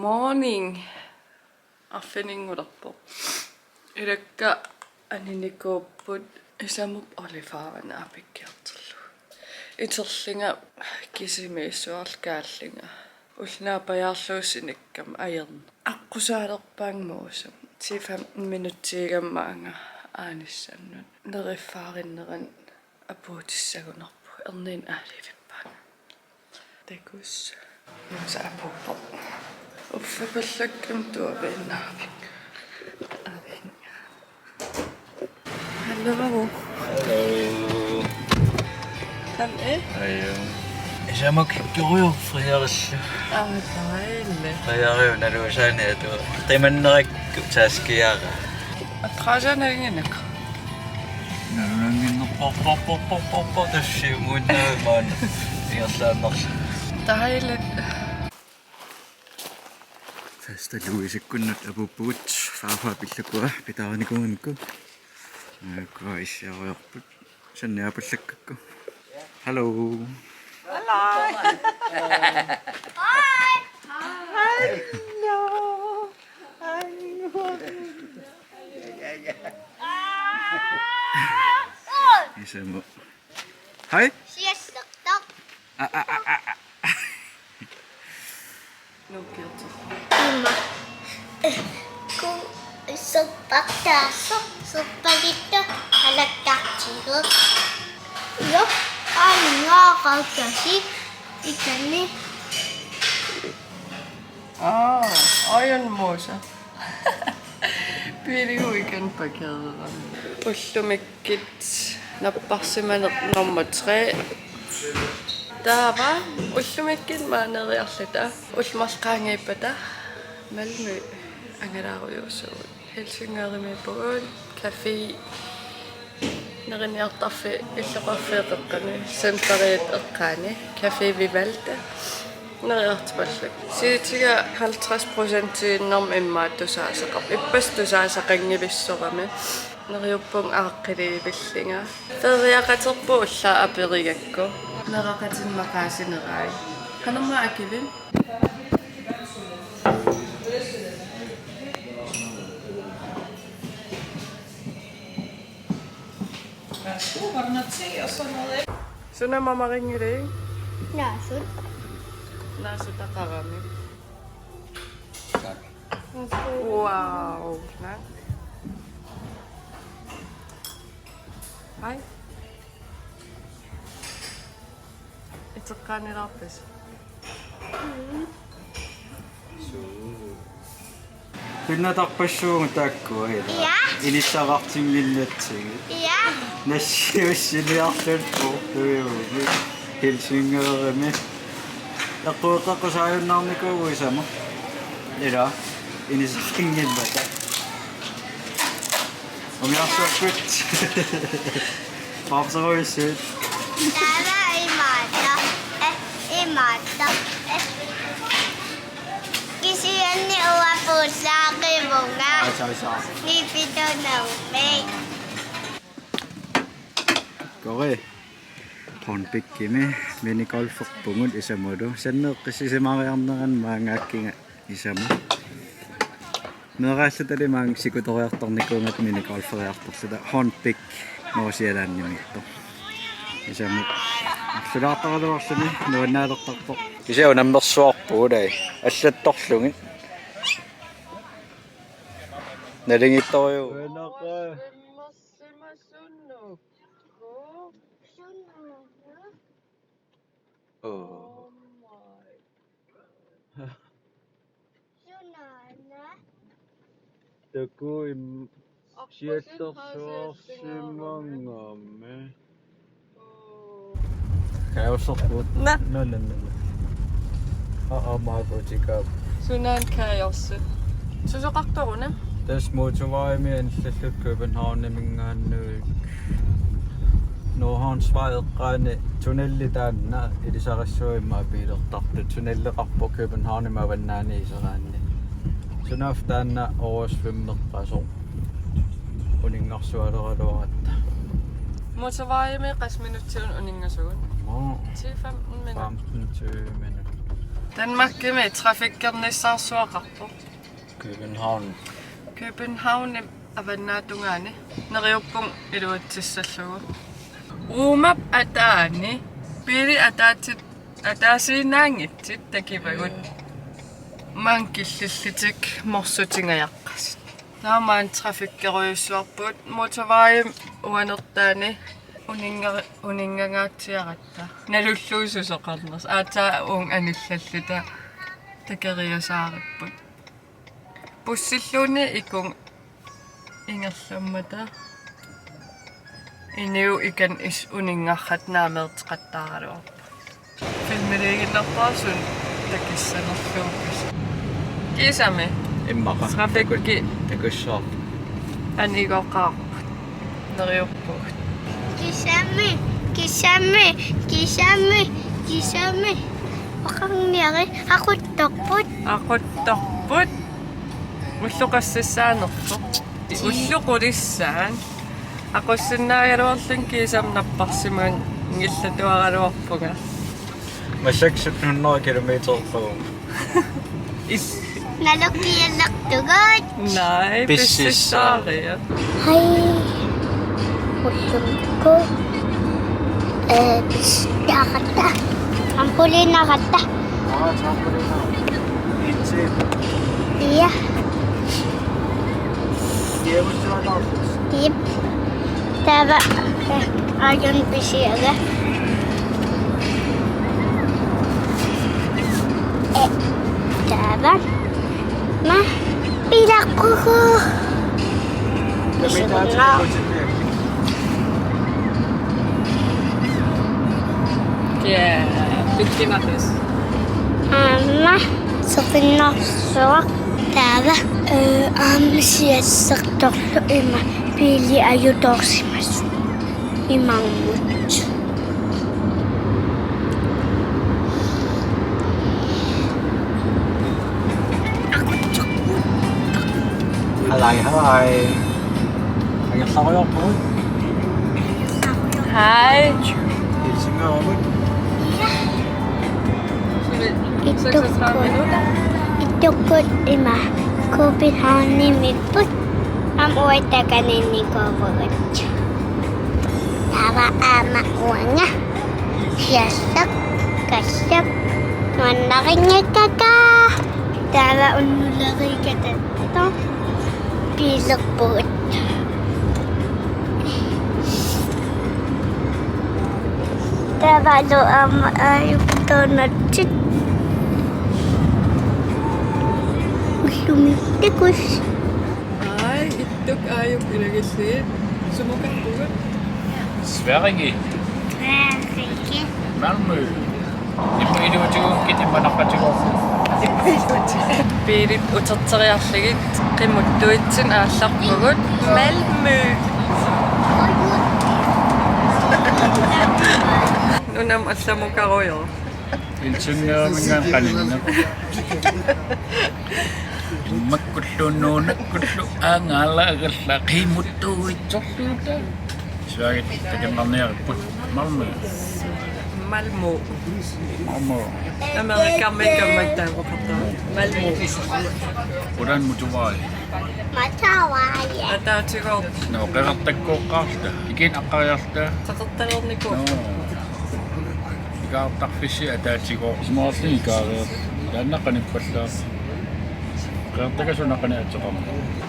morning. Affiningulappo. Ilekka aninikuupput isamup olifaavana apikkiarterlu. Iterlinga kisimiissuarlkaallinga. Ullnaapajaarluussinikkam ajerna. Aqusaalerpaangmuusam 10-15 minuttiigammaanga aanissannut. Neriffaarinneran apuutissagunerpu erniin aaliivippaanga. Takus. Yuusa apuppo. Uffapallakkum tuaviinnaapik. Hallo. Hallo. Kom ind. Hej. Jeg må kigge friaris. Dejligt. Friaris, når du er sådan her, du. Det er man ikke taskere. Og træsser er ingen ikke. Når du er ingen pop, der siger mod noget, man. Jeg slander. Dejligt. Tästä Luisi kunnat apupuut farfapillakua pitaanikungimku. Kois ja orput. Sen apallakku. Hello. Hallo. Hej. Hallo. Isamo. Hej. Nu bliver det. Suppagetto alla caccico. Io ho qualcosa di Ajanmuusa. Piilihuikan pakaderen. Ullumikit napparsimaner nummer 3. Der var ullumikit maaneriarlita. Ullmarlqaangiippata. Malmø angalarujuusuut. Helsingørimippuun café. Neriniartarfi illeqarfiiqeqqani Centeriet eqqaani Café Vivalda. Neriartipallak. Siitiga 50% tiinnerm immaat tusaasaqaq. Ippas tusaasaqangivissorami. Neriuppung aaqqiliivillinga. Feriaqaterpu ulla aperiakku. Neraqatinmaqaasinerai. Hanerma akivin. Var der noget te og sådan noget? Suna mamma ringer dig. Nasun. Nasutaqarami. Tak. Wow. Tak. Hej. Iteqqaanilarpis. Pinnatarpassuungu taakkua ila. Ja. Inissaqartingillatsigit. Ja. Nassiussiliarlutpu tuiugi Helsingørimi. Aqueqqaqqusaajunnarnikuugu isama. Ila inissaqingillata. Omiarsuakkut. Papsaruissuut. Täällä ei maata. Ei maata. Kisianni uapuusaaqivunga. Saa. Nipitonaumei. Kore. Hornpikkimi minigolferpungut isamudu. Sanneeqqisisimariarneran maangaakkinga isamu. Meeraallatali maang sikutoriartornikuungat minigolferiartorsula hornpick noosialaannimitto. Isamu. Sulaartaraluarsuni nuannaalertarpo. Isaw nammersuarpuu dai. Allattorlungit. Nalingittoriu. Oh. Taku im siettorsuarsimangamme. Kaussorput. Na. No. Maakotikap. Sunaan kaajorsu. Susoqartoruna. Tas motorvejmi ansallut København-mingaannuik. Nordhavnsvejqaani tunnelli taanna ilisarassuimmaa piilertartu tunnelleqarpu København vannaani iseraanni. Sunaftaanna oversvømmeqasor. Uningarsualeraluaratta. Motorvejmi 10 minutter uningersuun. 10-15 minutter. 15-20 minutter. Danmarkimi trafikkernissaarsuaqarpo. København avannaatungani neriuppung iluatissallugu. Uumap ataani pili ataasiinaangitsit takivagut mankillillitik morsutingajaqqasit. Naamaan trafikkeruyussuarput motorvejim uanertaani uningangaatsiaqatta nalulluususoqarners aataa uung anillalluta takeriasaaripput pussilluuni ikung ingerlummata iniu ikan is uningarrat naameerteqattaaraluarpa filmiliigillerpaasun takissanerluupis kiisami Immaqa. trafikki Takussaa. anigoqaarput neriuppugut Kisame. Wakangniari, ako tokpot. aquttorput уллуқассассаанерпо уллуқулиссаан aqussinnaagaluarlun kiisamnapparsimaan ngillatuaraluarpunga Med 600 kilometer på. Nalukkialaktugot. nej pississaaria Hai. Utungko. Nakata. Ampulin nakata. Iya. Yep. Tava. Ayun bisiyaga. Tava. Ma. Pilak ko. yeah pitkinahis Amma. Sofinnosuaq. Tava. Siyassaqtorlu ima. Pili ajutorsimasu. Imangmut. Halai. Angersaruarpu. hai Helsingørmut. 36 minutter Itukut ima. Kupihani miput. Uwatakanini ko bugot. Tava ama uanga. Siyasak. Kasak. Nuanlakinya kaka. Tava unulaki katato. Pilak bugot. Tava lo ama ayup tonatsit. Lumitikos. ai ittuk aayuk ilagisliit sumukappugut Sverige. Frankrike. Malmö. Iluutigut immanaqatigu. piilit uterteriarligit qimuttuitsin aallarpugut Malmö nunam allamukaruyo Helsingørmingan qaninna. Makkullunuunakkullu aangaalagalla qimuttuitsorluuta. Sverige takennerniariput Malmö. Malmö Malmö. Amerikamaikammaitaaruqartaa Malmö Hvordan motorvej? Matawaya. ataatigoor No, qeqartakkuuqqaarta. Ikin aqqariarta. taqertalerniku Ikaartarfissi ataatigo. Smaarli ikaarier. Taannaqanippallaa. Qeqartakasunaqani atseqarma.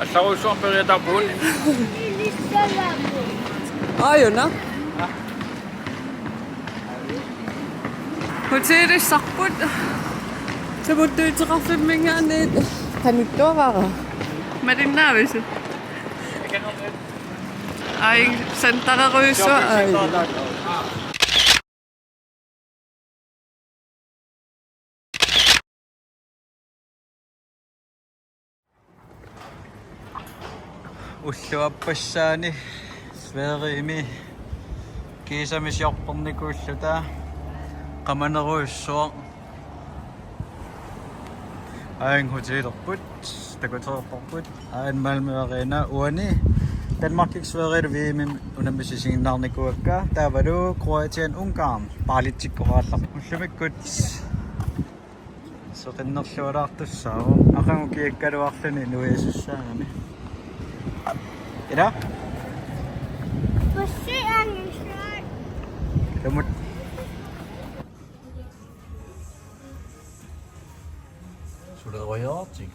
Allaruussuarperiataapun. ayuna hotelissarput samuttuiteqarfimmingaaniit qanuttuavara malinnaavisi ai santareruyussua ai Ulluappassaani Sverige kiisamisiorpornikulluta qamaneruissuaq aing hotelerput takuterporput ain Malmø-arena uani Danmarkik Sverige VM unamisisinginnaarnikuakka taavalu Kroatien Ungarn paalitsikkoraallaq ullumikkut soqinnerluulaartussaaru aqangu kiakkaluarluni nuisussaangami ila Besi angin. lamut suleroyaartik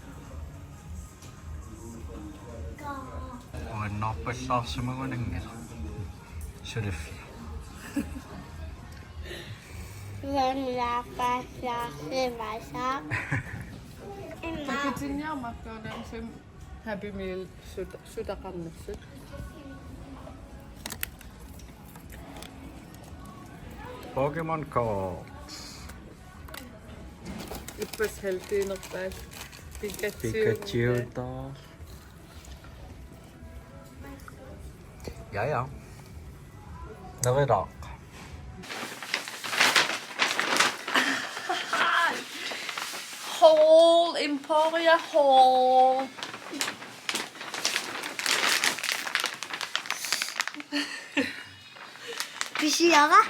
uannarpallaarsumagunangila suliffi Masak. Takitinjaarmakkuunam sim Happy Meal sutaqarnassut. Pokemon cards Ippas heltiinerpaas Pikachu taas ja narilaaq Hall Emporia Hall. Bisiaga.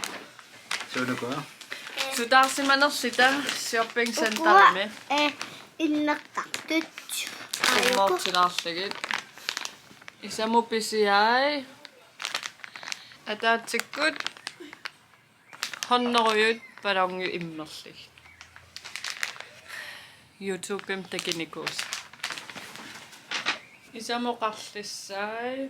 suunukaa Sudarsimanersita shopping centerimi Innaqtartut. kummoortilaarlagit. Isamu pisiai. Ataatsikkut honneruyut palongu immerlig. YouTube'im takinikuus. Isamoqarlissai.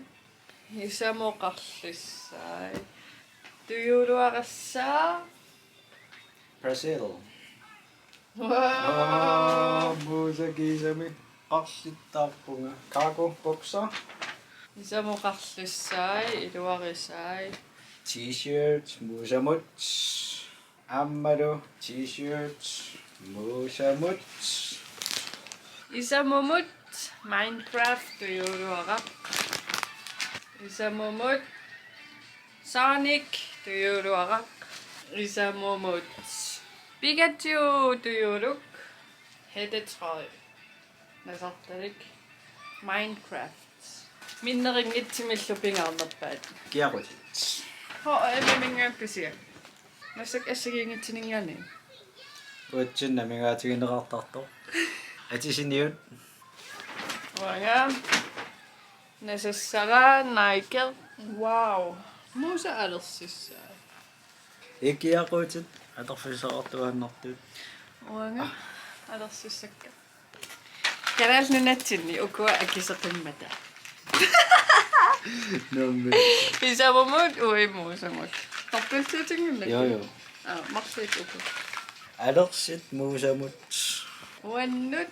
Tuyuluarassaa. Brazil muusakisami qarsittaarpunga cargo boxer Isamoqarlissai iluarisai. t-shirts muusamut ammalu t-shirts muusamut Isamumut Minecraft tuyuluaraq. Isamumut Sonic tuyuluaraq. Isamumut Pikachu tuyuluk. Hedetræ. Nasartalik Minecraft. Minneringitsimillupingaarnerpaat. kiaqutit Mingappisia. Nassak assagingitsiningani. utsinna mingaatigineqartartor atisiniut Wanga. Nasassara Nike. Wow. Musa alerssissaa. ikiaqutit atorfisaartuannartut Wanga. Alerssissakka. Kanaalnunatsinni ukua akiseqimmata. nommi Isamumut uimuusamut. Torpilsuutingunnak. joo Marsiit uku. alersit muusamut Uannut.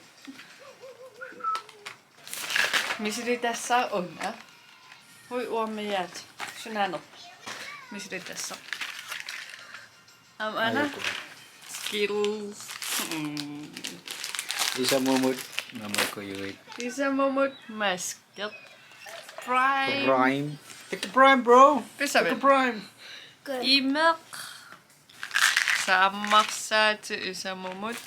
Misili tässä on, Hui uomiat. Sunano. Misili tässä. Ana. Skittles. isamumut namakuyuit Isamumut masket. Prime. prime pick the prime bro Pisavit. prime Imaq. Saammarsaati isamumut.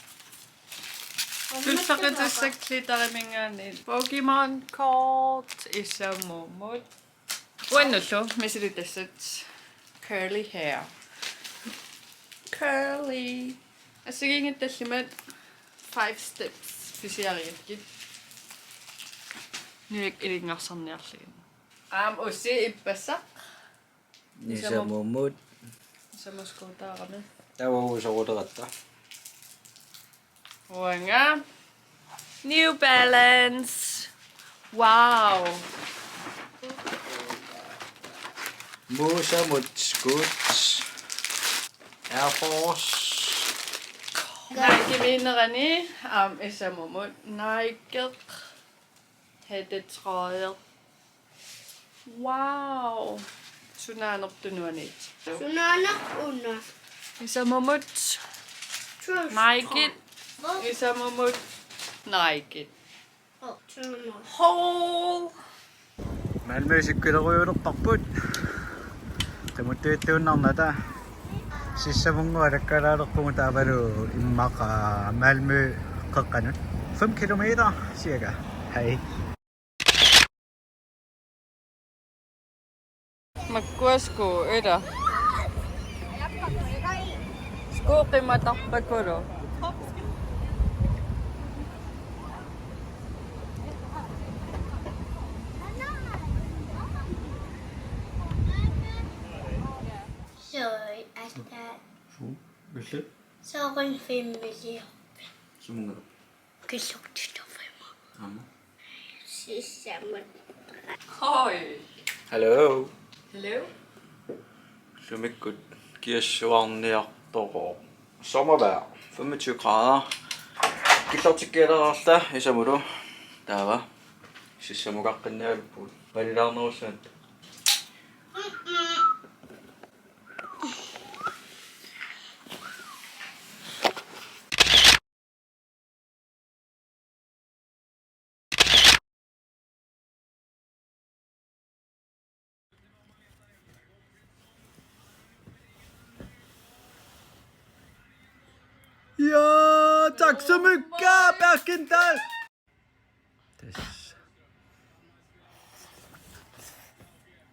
Tulsaqitassakklitarimingaani. Pokemon cards isamumut. Uannullu misili tassat. Curly hair. Curly. Assagingittallimat 5 steps pisiariatkit. Nuik ilingarsarniarlugin. Ussi ippassaq. isamumut Samuskuutaarami. tawausoruleqatta Wanga. New Balance. Wow. muusamut scoots Air Force Nike vinerani. Isamumut. Nike. Hættetrøjer. Wow. Sunaanertunuanit. Sunanak una. Isamumut. Nike. Isamumut. Nike. Hole. Malmøsikkilerujulerparput tamuttuittuunnarnata sissamungualakkalaalerpugu taavalu immaqa Malmø qeqqanut 5 kilometer cirka hei Makkuasku ida. Skuqimatarpakulu. 글쎄? Soqun fimmili. Sumunga. Qillortullerfima. Amma. Sissamut. Hoi. Hello. Hello? Lumikkut kiassuarniartoqo. Sommervejr. 25 grader. Qillortikkeelerarta isamulu. Taava. Sissamuqaqqinnialuppuut. Valilaarnerussaat. Ja, tack så mycket Berkendahl! Tässä.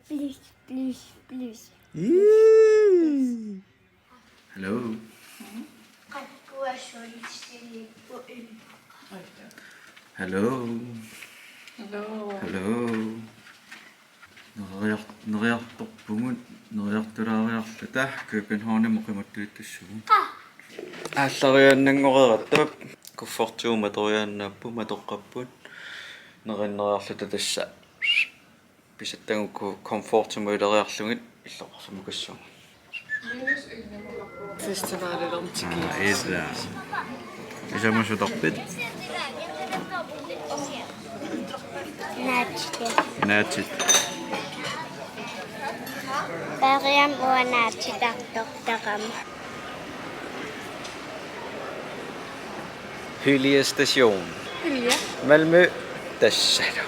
Please, please, please. Hello. Qakkua solistillippu ympäri. Hello. Hello. Hello. Neriartorpungut neriartulaariarluta København moqimattuittussugu. Аалларианнангорератта куффортууматориааннааппу матоққаппут нериннериарлута тасса писаттангукку комфортумуилериарлугит иллоқарсамукассуа Festivalilortiki. Isla исамусутарпит Naatsi. наатит Pariam uanaatitartortaqam. Hyllie station Hylje. Malmö тассала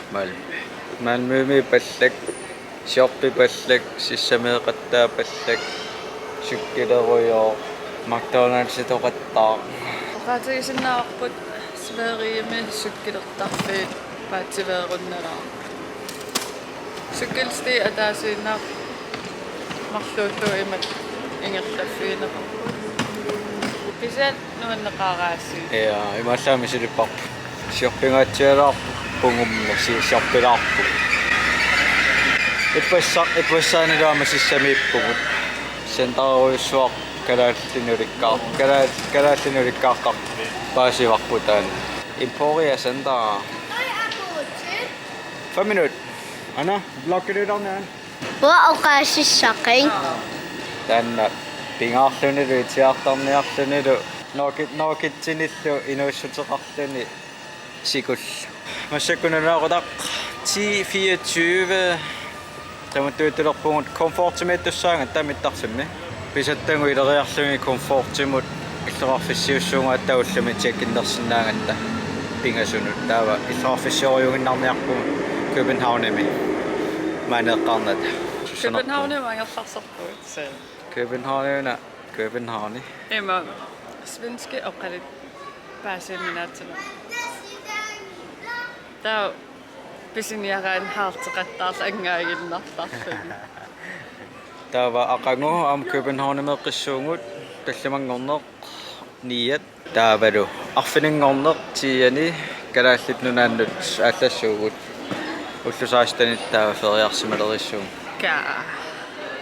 Malmö паллак Shoppi паллак сиссамеэқаттаа паллак суккилеруйоо McDonald's тоқаттаа Qaatigisinnaarput Sverigeме sukkilertarfiit paativeerunnaraa. Sukkilsti ataasiinnaar marluullu imat ingerlaffiineqa. Pisat nuanneqaaraassi. Ja имааллаами силиппарпу сиорпингаатсиалаарпу пунгуммерси сиорпилаарпу иппассааналаама сиссамииппугут сентаруйуссуар калааллинуликкаартар паасиварпутаан Emporia Center 5 minut Anna blokker du dan aan Hvor oqaassissaqin. Tanna pingaarlunilu itiartarniarlunilu nookitsinillu inuussuteqarluni sikull массаккунанаақутақ 10-24 таматтуутулерпугут комфортимиттуссаанга тамиттарсимми писаттангу илериарлуги комфортимут иллеқарфиссиуссуунга аттауллуми чеккиннерсинаангатта пингасунут таава иллеқарфиссиориугиннарниарпугут Københavnimi манеққарната København mangerlarsarpuut saa. Københavni Emma svenske oqalit paasiminaatсала. Tao pisiniaraan haarteqattaarla angaaginnartarluni. таава ақангу ам Københavnimeqqissuungut талламангорнеқ ният таавалу арфинингорнеқ тиани калааллит нунааннут ааллассуугут уллусаастанит таава фериарсималерissуун Ka.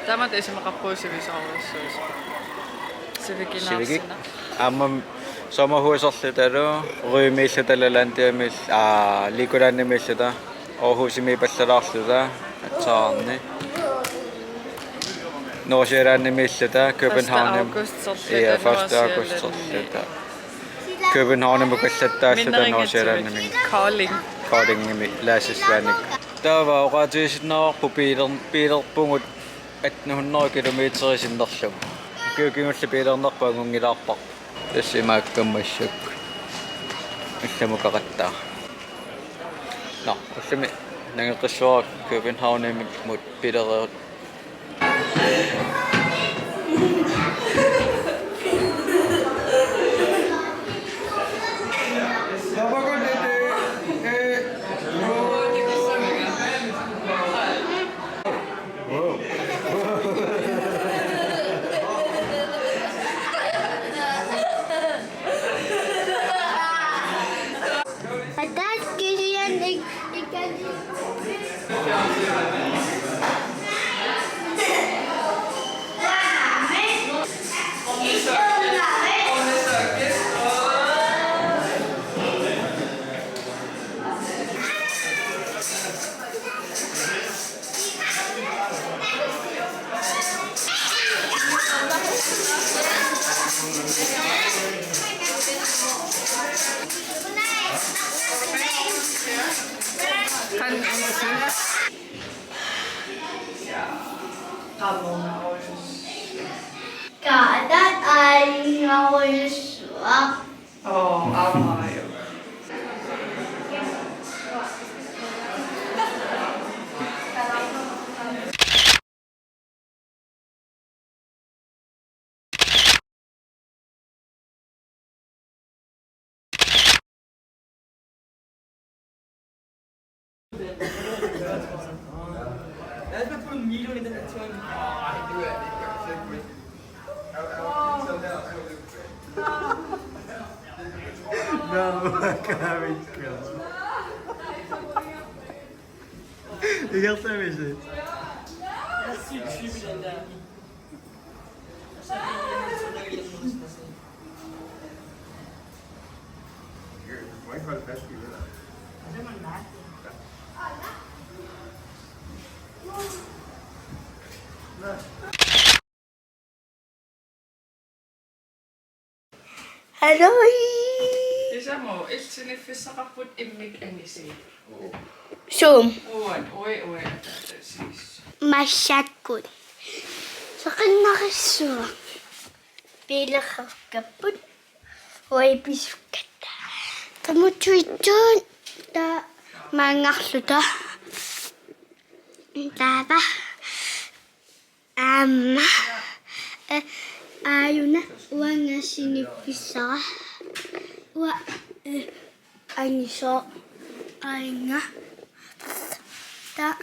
Tamat isimeqarpuusivisoruissuus. сивигик аммам sommerhusorlutalu rymiillutalallantiamil likulanimillata Aarhusimi pallalaarluta atsaarni Nordsjællandimillata Københavnim 1. augustsorluta Københavnim ukallattaallata Nordsjællandimi Koldingimi Lassisvanik taava oqaatigisinnaarpu piilerpungut 1800 kilometer isinnerlum kiukingulli piilernerpaangungilaarpar тассимааккаммассак илламукақаттаа уллами нангеқиссуарак Københavnimi мут пилереут Six. Kadat ay ngawalsuak. Oh, amayo. Regarde ça, mais j'ai. Hello. Isa mo, sinifis sa kaput imig anisi. Zoom. Uwan, uwi, sis. Masyakot. Sa kanakasuak. Pila ka kaput. Huwag bisukat. Tamutuitan. Ta mangaksuta. Taba. Ayun na. Huwag nga sinipisa. Huwag. Aniso. Ay nga. Ta.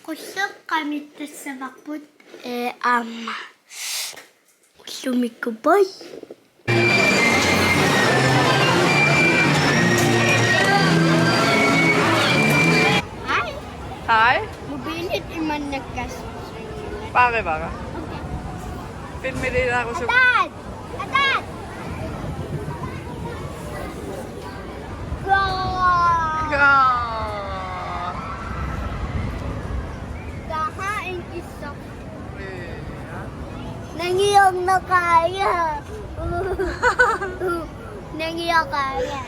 Kusok kami ta sa bakput. Sumikuboy. Hi. Hi? Mabilit iman nagkas. Pare. Pinmili na ako sa... Atad! Atad! Go! Kahain isa. Nangiyong na kaya. Nangiyong kaya.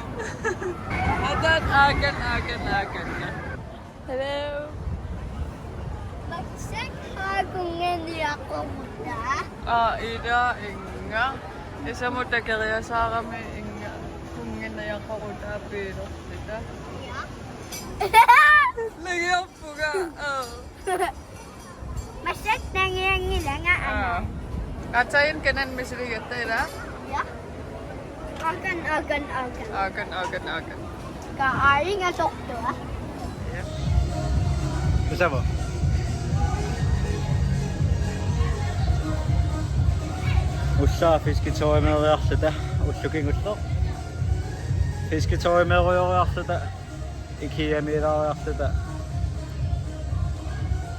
Adan, agan. Hello? Bagsak ka kung hindi ako muda. Ida, inga. Isa mo kaya sa kami, inga. Kung ginayak ako pero, dita. Nagyak po ka. Masak nangiyang nila nga ano. Katsayin ka nan misiligat tayo na? Yeah. Agan. Agan. Kaari nga dokto ah. Bisa mo? Ussa fiskitoimeeriarluta ullukingullo. Fiskitoimeerioriarluta ikiamiilariarluta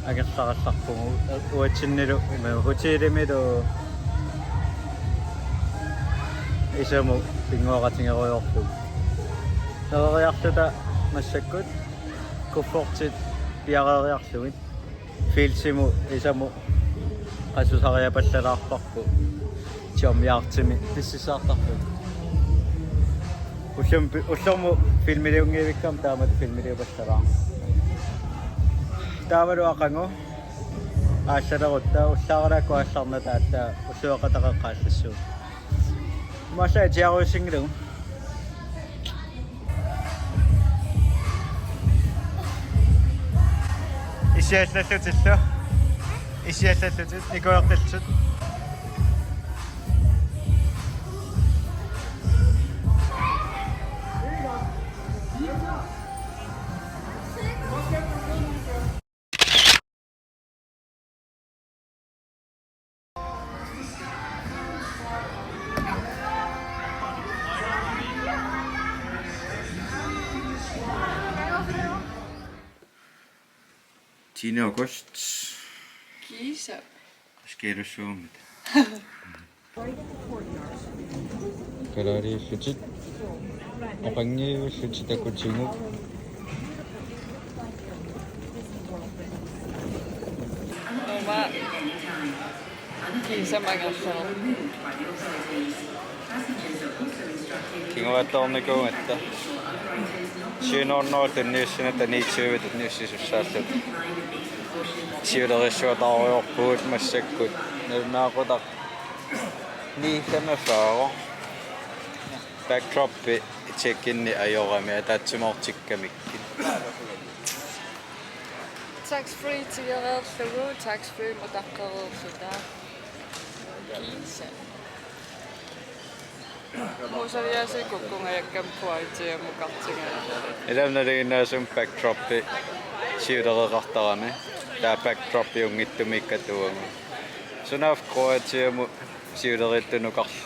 агерларалларпугу уатсиннилу има хутилимилу исаму пингуаратингеруйорлу нариарлута массаккут куффортит пиарериарлугит филсиму исаму qassusariapallalаарparpu tiormiaartimi pississaartarpu ullormu filmiliungiivikkam taamat filmiliupallalaa taamalu aqangu aallalерутта уллааралаакку аалларна таатта усуақатақеққааллассуу маса тиаруиссингилу исиаллаллутиллу исиаллаллутит никуерталлут Tine august. Kisa. Skælussuumit. Kalariullutit. Oqangiullutit akutigu. Oma. Kisa magasal. Kinguattornikuugatta. Siunornor tunniussina taniitsuuvit tunniussisussaallut. Siulerissuatariorpuut massakkut. Naaqutaq. Niillamefaaro. Backdroppi check-inni ajorami ataatsumoortikkamikki. Tax free tigereerlugu, tax free mutaqqereerluta. Kiisa. Muusaliasi kukkungayakkam puaitiamuqartingala. Ilamnaliginnaasum backdroppi siulereqartarami. Taa backdroppi ungittumikkatuungu. Sunaaf Kroatiamu siulerittunuqarlu.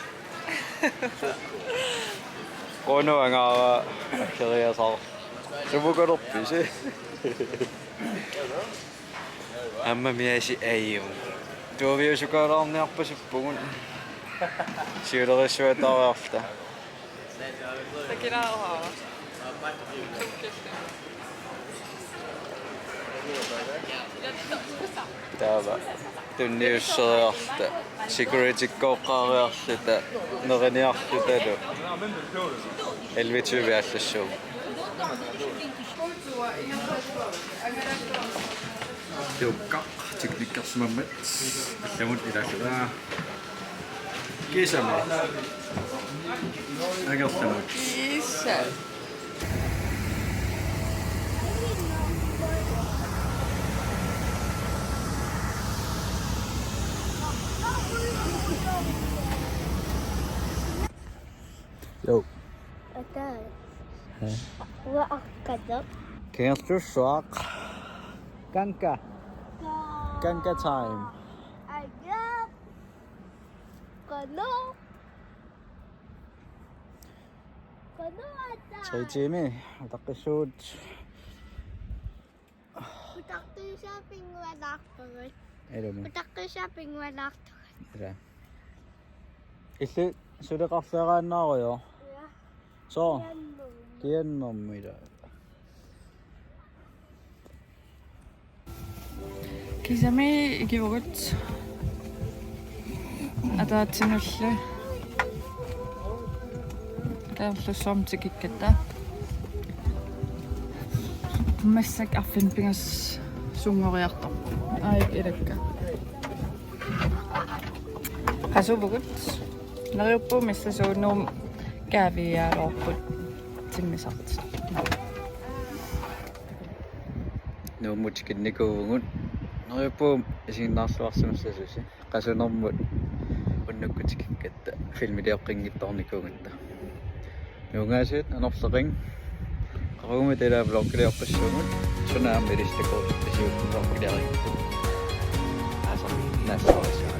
Qonuangaara akkeriasar. Sumuqalerpisi. Amma miasi ayyum. Tuoviusukalaarniarpasuppugun. Siulerissuatariarta. Takinaaruhaava. Taava tunniusseriarta security qoqqaariarluta neriniarlutalu elvituviallussuu Tukka tiknikkersmammat allamut ilallua kisame agertamut Kiisa. Yo Ada. Wa akkadok. Kengertussuaq kanka time Agak. Kano. Kano ada. Saijimi taqqissuut Utaktu shopping walaktugut. elumi Utaktu shopping walaktugut. ila illu suleqarleeraannaaruyo so kiannermila Kisame ikivugut. Ataatsinullu. Kaerlussormtikikkata. Massak arfinpingas sungoriartorpu. Aik ilakka. Qasuvugut. Nariuppu missasuunnuum kaaviaalorput timmisart. nuumutkinnikuvungut neriuppuum isiinnaarluarsimassasusi qasunermut unnukkutikikkatta filmiliaqqinngittornikugutta nuungaasuut anorleqing qaruumut ilaavuloqqiliorpassuumut sunaam ilistakor isiukkusorpiliaring asa nassarissa